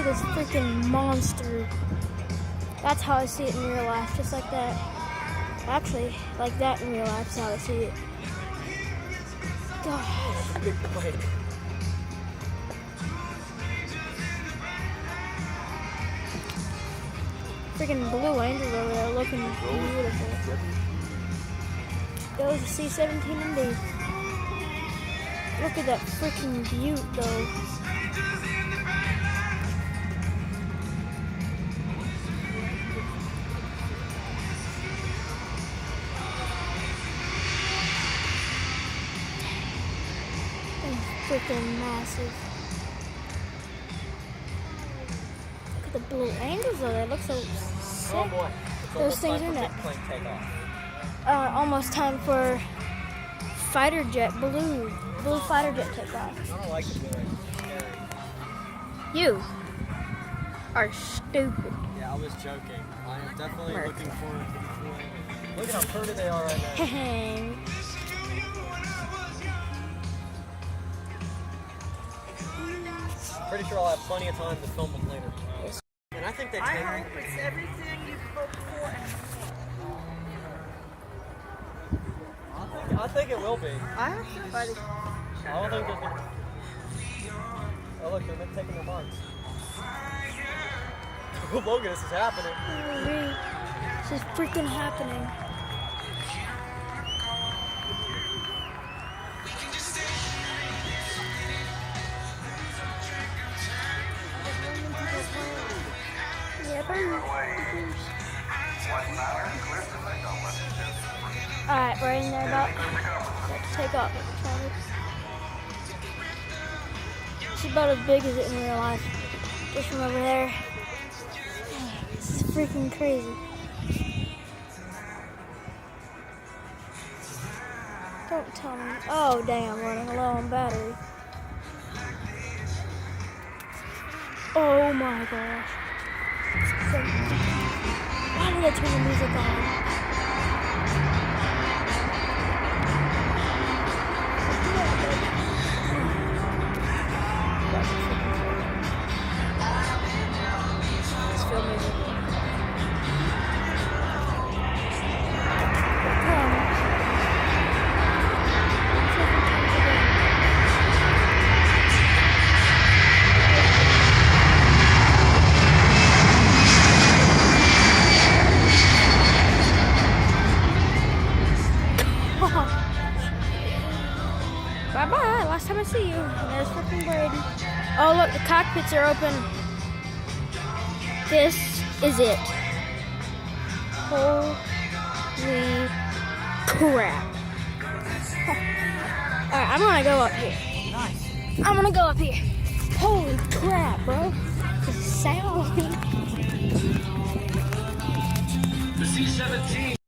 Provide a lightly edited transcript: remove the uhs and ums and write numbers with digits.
this freaking monster. That's how I see it in real life, just like that. Actually, like that in real life is how I see it. God. That's a big plane. Freaking blue angels over there looking beautiful. Those C-17 indeed. Look at that freaking butte though. Freaking massive. Look at the blue angles though, they look so sick. Oh boy. Those things are nuts. Almost time for fighter jet, blue fighter jet takeoff. I don't like the blue. It's scary. You are stupid. Yeah, I was joking. I am definitely looking forward to the blue angels. Look at how pretty they are right now. Pretty sure I'll have plenty of time to film them later. And I think they I hope it's everything you hoped for. I think it will be. I hope so, buddy. I don't think they're gonna. Oh look, they're taking their marks. Logan, this is happening. This is freaking happening. Alright, we're in there about to take off. It's about as big as it in real life. Just from over there. This is freaking crazy. Don't tell me. Oh damn, running low on battery. Oh my gosh. Why did I turn the music on? Let's feel music. Bye-bye, last time I see you. And there's freaking Brady. Oh look, the cockpits are open. This is it. Holy crap. Alright, I'm gonna go up here. Nice. I'm gonna go up here. Holy crap, bro. The sound. The C-17.